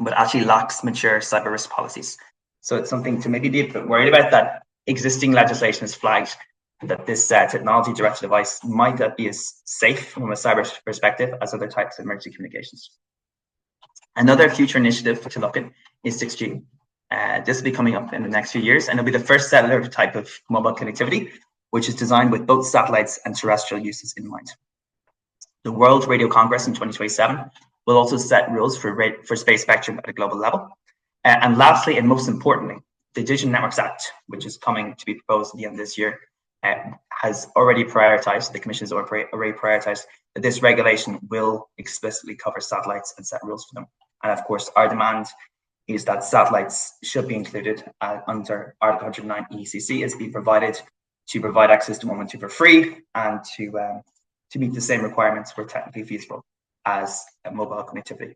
S1: but actually lacks mature cyber risk policies. So it's something to maybe be a bit worried about, that existing legislation has flagged that this technology direct-to-device might not be as safe from a cyber perspective as other types of emergency communications. Another future initiative to look at is 6G. This will be coming up in the next few years, and it'll be the first cellular type of mobile connectivity, which is designed with both satellites and terrestrial uses in mind. The World Radio Congress in 2027 will also set rules for space spectrum at a global level. And lastly, and most importantly, the Digital Networks Act, which is coming to be proposed at the end of this year, has already prioritized, the Commission has already prioritized that this regulation will explicitly cover satellites and set rules for them. And of course, our demand is that satellites should be included under Article 109 EECC as being provided to provide access to 112 for free and to meet the same requirements where technically feasible as mobile connectivity.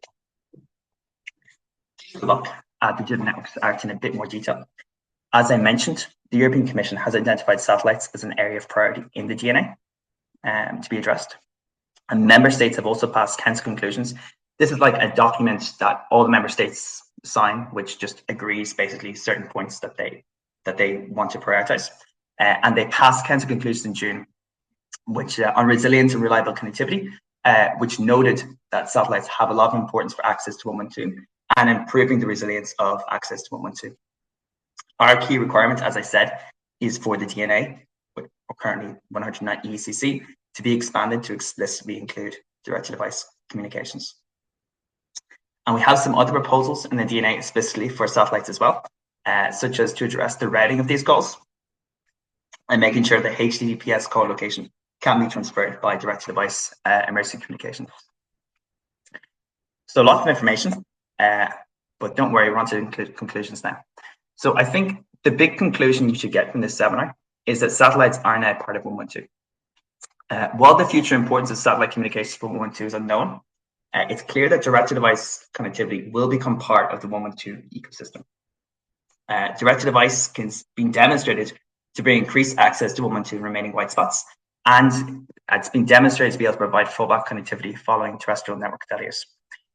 S1: Take a look at the Digital Networks Act in a bit more detail. As I mentioned, the European Commission has identified satellites as an area of priority in the DNA to be addressed. And member states have also passed council conclusions. This is like a document that all the member states sign, which just agrees basically certain points that they want to prioritize. And they passed council conclusions in June, which on resilience and reliable connectivity, which noted that satellites have a lot of importance for access to 112 and improving the resilience of access to 112. Our key requirement, as I said, is for the DNA, which are currently 109 EECC, to be expanded to explicitly include direct-to-device communications. And we have some other proposals in the DNA explicitly for satellites as well, such as to address the routing of these calls and making sure that HTTPS call location can be transferred by direct-to-device emergency communications. So lots of information, but don't worry, we're on to conclusions now. So I think the big conclusion you should get from this seminar is that satellites are now part of 112. While the future importance of satellite communications for 112 is unknown, it's clear that direct-to-device connectivity will become part of the 112 ecosystem. Direct-to-device has been demonstrated to bring increased access to 112 remaining white spots, and it's been demonstrated to be able to provide fallback connectivity following terrestrial network failures.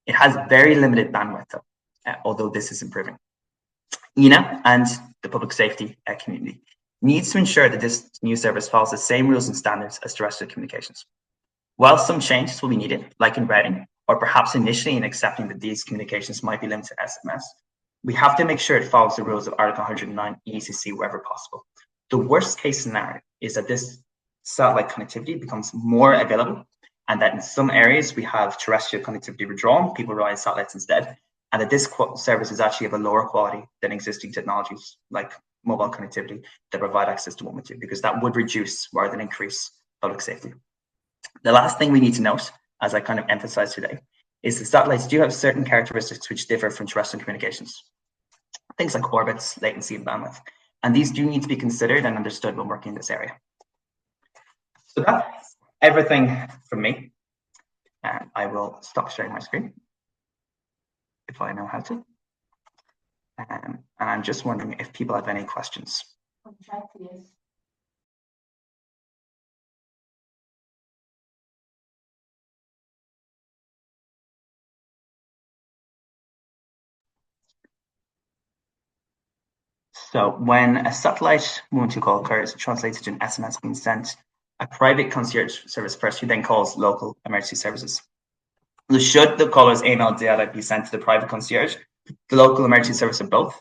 S1: It has very limited bandwidth, though, although this is improving. ENA and the public safety community needs to ensure that this new service follows the same rules and standards as terrestrial communications. While some changes will be needed, like in routing, or perhaps initially in accepting that these communications might be limited to SMS, we have to make sure it follows the rules of Article 109 ECC wherever possible. The worst case scenario is that this satellite connectivity becomes more available, and that in some areas we have terrestrial connectivity withdrawn, people rely on satellites instead, and that this service is actually of a lower quality than existing technologies like mobile connectivity that provide access to 112, because that would reduce rather than increase public safety. The last thing we need to note, as I kind of emphasized today, is that satellites do have certain characteristics which differ from terrestrial communications. Things like orbits, latency, and bandwidth. And these do need to be considered and understood when working in this area. So that's everything from me. And I will stop sharing my screen if I know how to. And I'm just wondering if people have any questions. So when a satellite 112 call occurs, it translates to an SMS being sent a private concierge service first, who then calls local emergency services. So should the caller's email data be sent to the private concierge, the local emergency service, or both?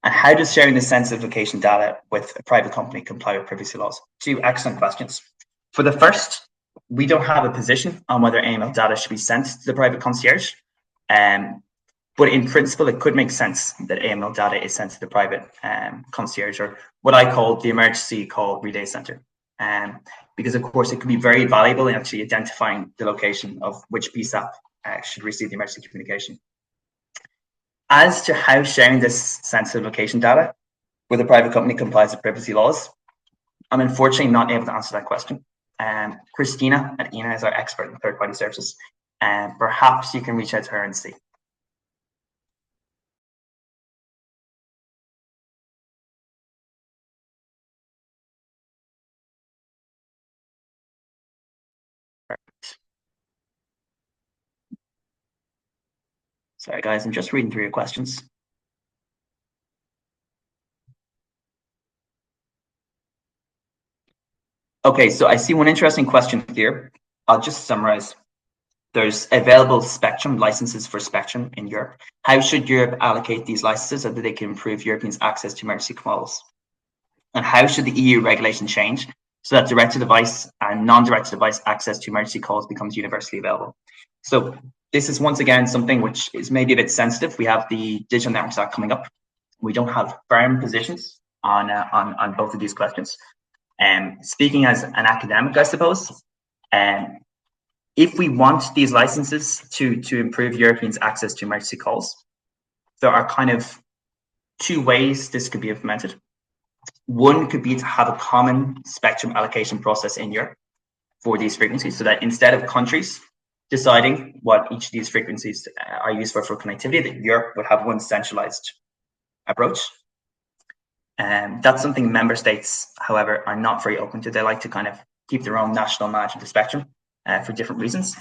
S1: And how does sharing the sensitive location data with a private company comply with privacy laws? Two excellent questions. For the first, we don't have a position on whether email data should be sent to the private concierge. But in principle, it could make sense that AML data is sent to the private concierge, or what I call the emergency call relay center. Because, of course, it can be very valuable in actually identifying the location of which PSAP should receive the emergency communication. As to how sharing this sensitive location data with a private company complies with privacy laws, I'm unfortunately not able to answer that question. Christina at ENA is our expert in third-party services, and perhaps you can reach out to her and see. Sorry, guys, I'm just reading through your questions. Okay, so I see one interesting question here. I'll just summarize. There's available spectrum licenses for spectrum in Europe. How should Europe allocate these licenses so that they can improve Europeans' access to emergency calls? And how should the EU regulation change so that direct-to-device and non-direct-to-device access to emergency calls becomes universally available? So this is once again something which is maybe a bit sensitive. We have the Digital Networks Act coming up. We don't have firm positions on both of these questions. Speaking as an academic, I suppose, if we want these licenses to improve Europeans' access to emergency calls, there are kind of two ways this could be implemented. One could be to have a common spectrum allocation process in Europe for these frequencies, so that instead of countries deciding what each of these frequencies are used for connectivity, that Europe would have one centralized approach. That's something member states, however, are not very open to. They like to kind of keep their own national management of spectrum for different reasons.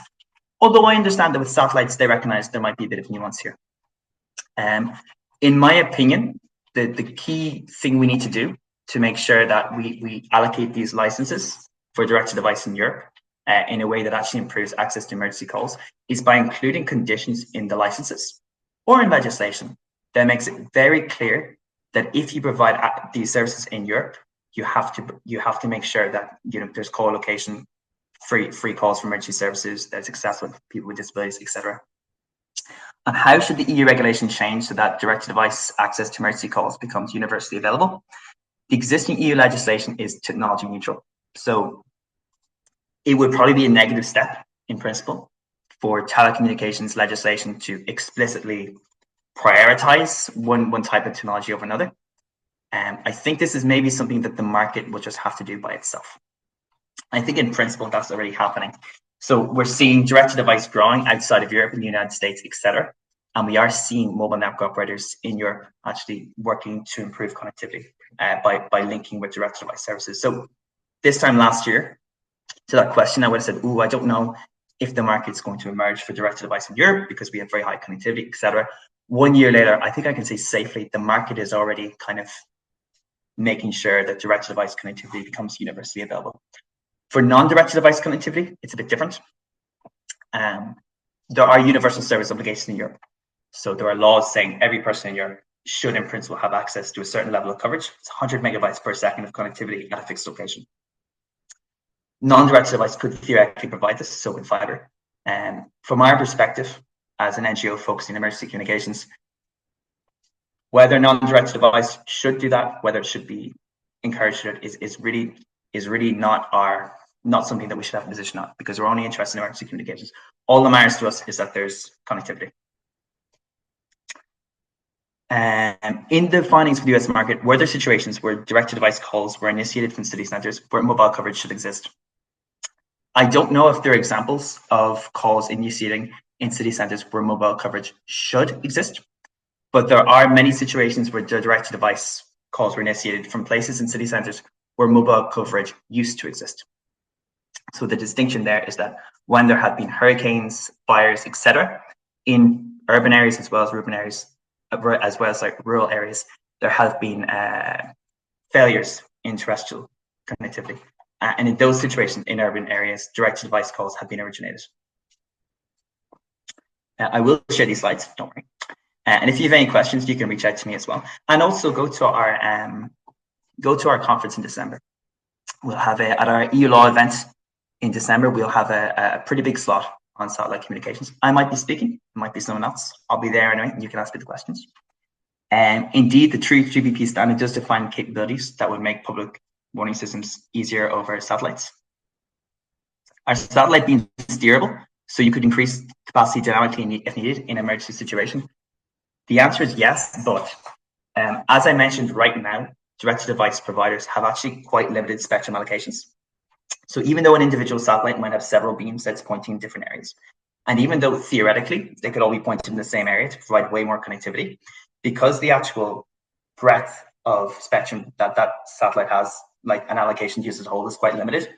S1: Although I understand that with satellites, they recognize there might be a bit of nuance here. In my opinion, the key thing we need to do to make sure that we allocate these licenses for direct-to-device in Europe in a way that actually improves access to emergency calls is by including conditions in the licenses or in legislation that makes it very clear that if you provide these services in Europe, you have to make sure that there's co-location, free calls for emergency services that's accessible to people with disabilities, etc. And how should the EU regulation change so that direct-to-device access to emergency calls becomes universally available? The existing EU legislation is technology neutral, so it would probably be a negative step in principle for telecommunications legislation to explicitly prioritize one type of technology over another. I think this is maybe something that the market will just have to do by itself. I think in principle that's already happening. So we're seeing direct-to-device growing outside of Europe and the United States, etc. And we are seeing mobile network operators in Europe actually working to improve connectivity by linking with direct-to-device services. So this time last year, to that question, I would have said, I don't know if the market's going to emerge for direct-to-device in Europe because we have very high connectivity, etc. 1 year later, I think I can say safely the market is already kind of making sure that direct-to-device connectivity becomes universally available. For non-direct-to-device connectivity, it's a bit different. There are universal service obligations in Europe. So there are laws saying every person in Europe should in principle have access to a certain level of coverage. It's 100 megabytes per second of connectivity at a fixed location. Non-directed device could theoretically provide this, so would fiber. From our perspective, as an NGO focusing on emergency communications, whether a non-directed device should do that, whether it should be encouraged, is really not something that we should have a position on, because we're only interested in emergency communications. All that matters to us is that there's connectivity. In the findings for the US market, were there situations where direct-to-device calls were initiated from city centres where mobile coverage should exist? I don't know if there are examples of calls initiating in city centres where mobile coverage should exist, but there are many situations where direct-to-device calls were initiated from places in city centres where mobile coverage used to exist. So the distinction there is that when there have been hurricanes, fires, etc., in urban areas as well as urban areas, as well as like rural areas, there have been failures in terrestrial connectivity. And in those situations in urban areas, direct-to-device calls have been originated. I will share these slides, don't worry. And if you have any questions, you can reach out to me as well. And also go to our conference in December. We'll have at our EU Law event in December, we'll have a pretty big slot on satellite communications. I might be speaking, it might be someone else. I'll be there anyway, and you can ask me the questions. Indeed, the true GBP standard does define capabilities that would make public warning systems easier over satellites. Are satellite beams steerable, so you could increase capacity dynamically if needed in an emergency situation? The answer is yes, but as I mentioned right now, direct-to-device providers have actually quite limited spectrum allocations. So even though an individual satellite might have several beam sets pointing in different areas, and even though theoretically they could all be pointed in the same area to provide way more connectivity, because the actual breadth of spectrum that satellite has, like an allocation used as a whole, is quite limited.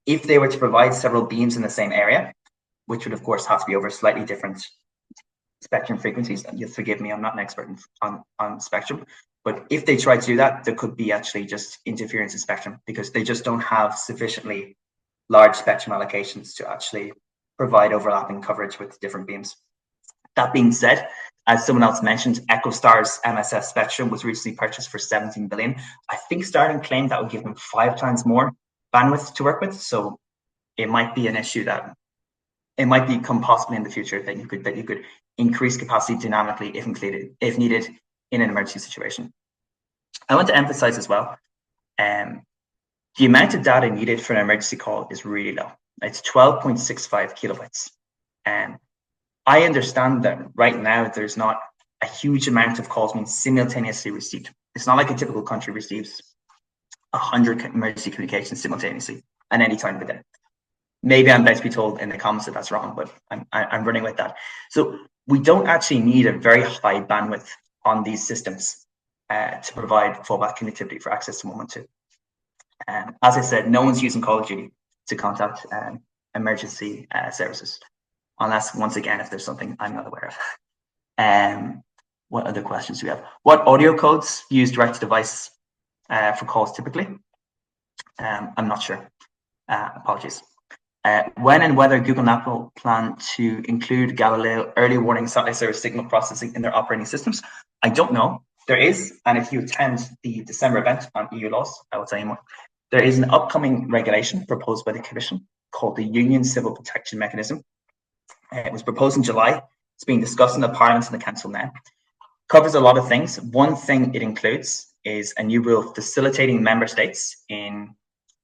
S1: If they were to provide several beams in the same area, which would of course have to be over slightly different spectrum frequencies, and you'll forgive me, I'm not an expert on spectrum, but if they try to do that, there could be actually just interference in spectrum because they just don't have sufficiently large spectrum allocations to actually provide overlapping coverage with different beams. That being said, as someone else mentioned, EchoStar's MSS spectrum was recently purchased for 17 billion. I think Starlink claimed that would give them 5 times more bandwidth to work with. So it might be an issue that it might become possible in the future that you could increase capacity dynamically if needed in an emergency situation. I want to emphasize as well, the amount of data needed for an emergency call is really low. It's 12.65 kilobytes. I understand that right now there's not a huge amount of calls being simultaneously received. It's not like a typical country receives 100 emergency communications simultaneously at any time of the day. Maybe I'm about to be told in the comments that that's wrong, but I'm running with that. So we don't actually need a very high bandwidth on these systems to provide fallback connectivity for access to 112. As I said, no one's using Call of Duty to contact emergency services, unless, once again, if there's something I'm not aware of. What other questions do we have? What audio codes use direct-to-device for calls typically? I'm not sure. Apologies. When and whether Google and Apple plan to include Galileo early warning satellite service signal processing in their operating systems, I don't know. There is, and if you attend the December event on EU laws, I will tell you more. There is an upcoming regulation proposed by the Commission called the Union Civil Protection Mechanism. It was proposed in July. It's being discussed in the Parliament and the Council now. Covers a lot of things. One thing it includes is a new rule facilitating member states in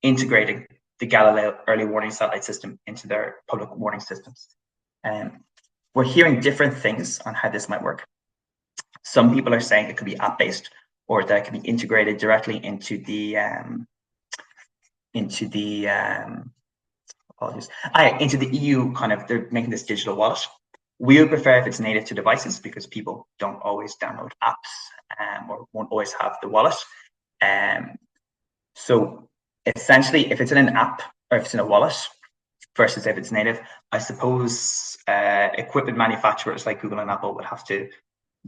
S1: integrating the Galileo early warning satellite system into their public warning systems. We're hearing different things on how this might work. Some people are saying it could be app-based, or that it can be integrated directly into the EU kind of. They're making this digital wallet. We would prefer if it's native to devices because people don't always download apps or won't always have the wallet. So essentially, if it's in an app or if it's in a wallet versus if it's native, I suppose equipment manufacturers like Google and Apple would have to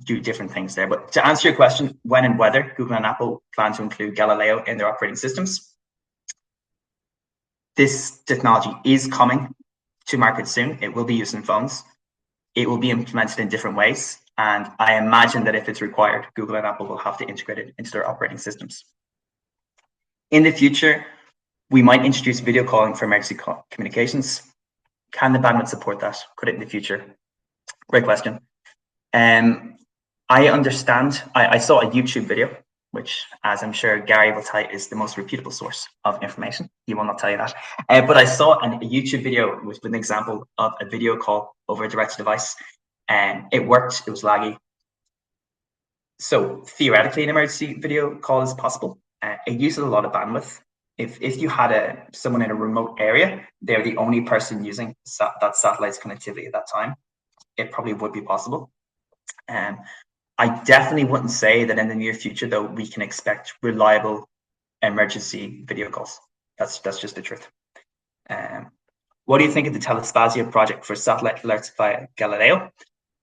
S1: do different things there. But to answer your question, when and whether Google and Apple plan to include Galileo in their operating systems, this technology is coming to market soon. It will be used in phones. It will be implemented in different ways. And I imagine that if it's required, Google and Apple will have to integrate it into their operating systems. In the future, we might introduce video calling for emergency communications. Can the bandwidth support that? Could it in the future? Great question. I understand. I saw a YouTube video, which, as I'm sure Gary will tell you, is the most reputable source of information. He will not tell you that. But I saw a YouTube video with an example of a video call over a direct-to-device, and it worked. It was laggy. So theoretically, an emergency video call is possible. It uses a lot of bandwidth. If you had someone in a remote area, they're the only person using that satellite's connectivity at that time, it probably would be possible. I definitely wouldn't say that in the near future, though, we can expect reliable emergency video calls. That's just the truth. What do you think of the Telespazio project for satellite alerts via Galileo?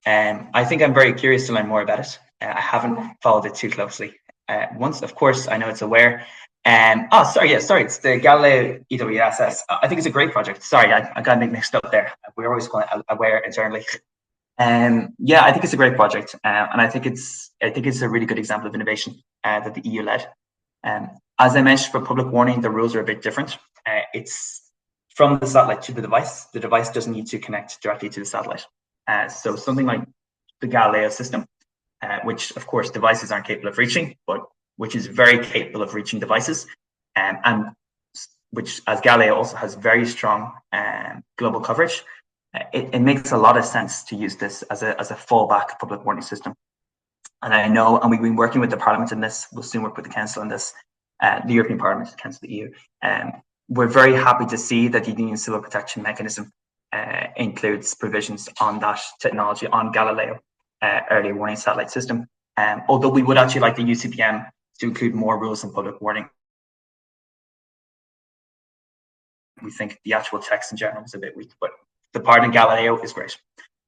S1: I think I'm very curious to learn more about it. I haven't followed it too closely. Once, of course, I know it's aware. Sorry, it's the Galileo EWSS. I think it's a great project. Sorry, I got mixed up there. We're always calling it aware internally. Yeah, I think it's a great project, and I think it's a really good example of innovation that the EU led. As I mentioned, for public warning, the rules are a bit different. It's from the satellite to the device. The device doesn't need to connect directly to the satellite. So something like the Galileo system, which of course devices aren't capable of reaching, but which is very capable of reaching devices, and which, as Galileo also has very strong global coverage. It makes a lot of sense to use this as a fallback public warning system. And I know, and we've been working with the Parliament in this, we'll soon work with the Council on this, the European Parliament, the Council of the EU. We're very happy to see that the Union Civil Protection Mechanism includes provisions on that technology, on Galileo, early warning satellite system. Although we would actually like the UCPM to include more rules on public warning. We think the actual text in general is a bit weak, but the part in Galileo is great.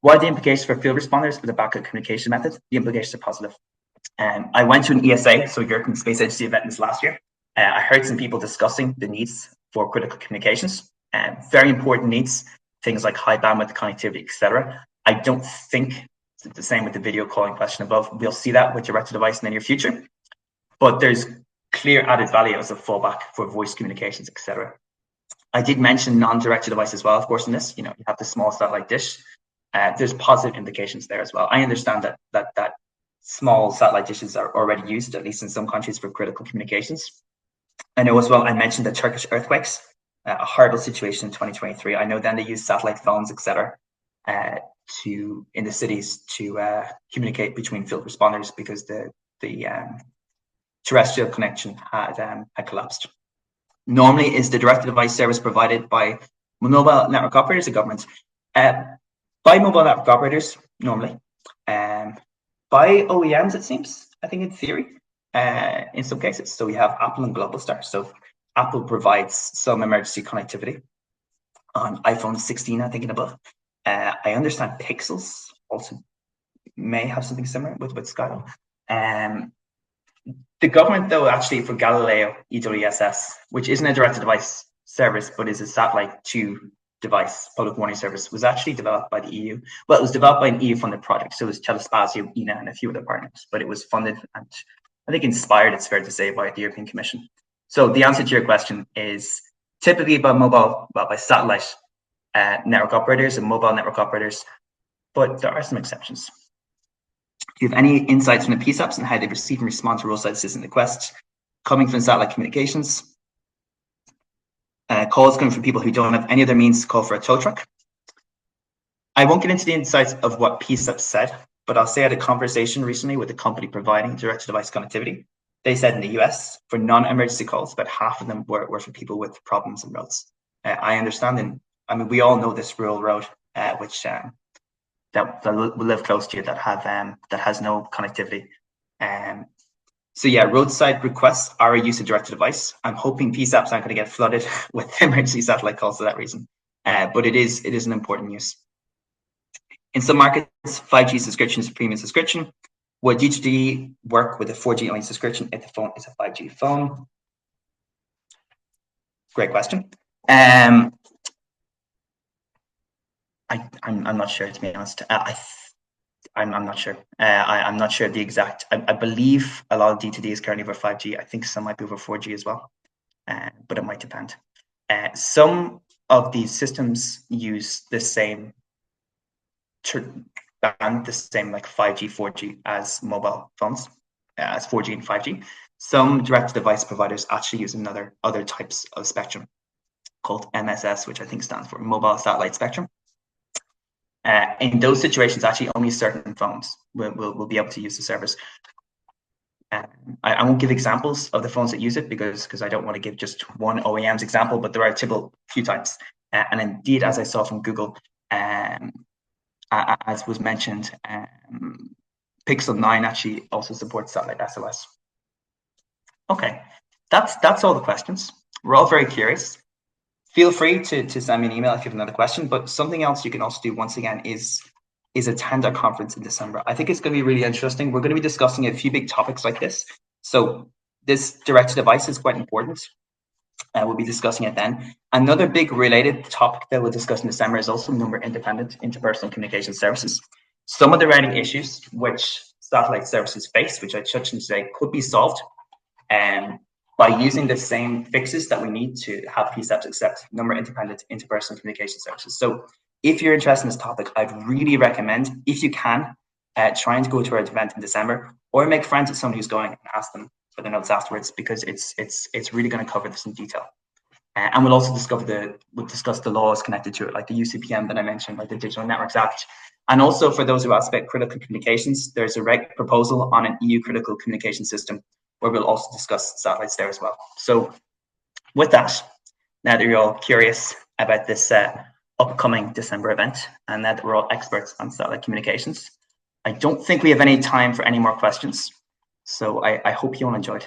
S1: What are the implications for field responders for the backup communication method? The implications are positive. I went to an ESA, so European Space Agency event this last year. I heard some people discussing the needs for critical communications, very important needs, things like high bandwidth connectivity, etc. I don't think it's the same with the video calling question above. We'll see that with direct-to-device in the near future, but there's clear added value as a fallback for voice communications, etc. I did mention non-direct-to-device as well, of course, in this. You have the small satellite dish. There's positive implications there as well. I understand that small satellite dishes are already used, at least in some countries, for critical communications. I know as well, I mentioned the Turkish earthquakes, a horrible situation in 2023. I know then they used satellite phones, etc., in the cities to communicate between field responders because the terrestrial connection had collapsed. Normally, is the direct-to-device service provided by mobile network operators or governments? By mobile network operators, normally. By OEMs, it seems, I think in theory, in some cases. So we have Apple and Globalstar. So Apple provides some emergency connectivity on iPhone 16, I think, and above. I understand Pixels also may have something similar with Skylo. The government, though, actually for Galileo EWSS, which isn't a direct-to-device service, but is a satellite-to-device public warning service, was actually developed by the EU. Well, it was developed by an EU-funded project, so it was Telespazio, ENA, and a few other partners, but it was funded and I think inspired, it's fair to say, by the European Commission. So the answer to your question is typically by satellite network operators and mobile network operators, but there are some exceptions. Do you have any insights from the PSAPs and how they receive and respond to roadside assistant requests coming from satellite communications? Calls coming from people who don't have any other means to call for a tow truck. I won't get into the insights of what PSAP said, but I'll say I had a conversation recently with a company providing direct-to-device connectivity. They said in the US, for non-emergency calls, about half of them were for people with problems in roads. I understand, and I mean, we all know this rural road, which that will live close to you that has no connectivity. So yeah, roadside requests are a use of direct-to-device. I'm hoping PSAPs aren't going to get flooded with emergency satellite calls for that reason, but it is an important use. In some markets, 5G subscription is a premium subscription. Would UGD work with a 4G only subscription if the phone is a 5G phone? Great question. I'm not sure, to be honest. I'm not sure. I'm not sure the exact. I believe a lot of D2D is currently over 5G. I think some might be over 4G as well, but it might depend. Some of these systems use the same band, the same like 5G, 4G as mobile phones, as 4G and 5G. Some direct-to-device providers actually use other types of spectrum called MSS, which I think stands for Mobile Satellite Spectrum. In those situations, actually only certain phones will be able to use the service. I won't give examples of the phones that use it because I don't want to give just one OEM's example, but there are typical few types. And indeed, as I saw from Google, as was mentioned, Pixel 9 actually also supports satellite SOS. Okay, that's all the questions. We're all very curious. Feel free to send me an email if you have another question, but something else you can also do once again is attend our conference in December. I think it's going to be really interesting. We're going to be discussing a few big topics like this. So this direct-to-device is quite important. We'll be discussing it then. Another big related topic that we'll discuss in December is also number-independent interpersonal communication services. Some of the routing issues which satellite services face, which I touched on today, could be solved by using the same fixes that we need to have PSAPs accept number-independent interpersonal communication services. So if you're interested in this topic, I'd really recommend, if you can, try and go to our event in December, or make friends with somebody who's going and ask them for the notes afterwards, because it's really going to cover this in detail. And we'll also discuss the laws connected to it, like the UCPM that I mentioned, like the Digital Networks Act. And also for those who ask about critical communications, there's a proposal on an EU critical communication system, where we'll also discuss satellites there as well. So with that, now that you're all curious about this upcoming December event, and now that we're all experts on satellite communications, I don't think we have any time for any more questions. So I hope you all enjoyed.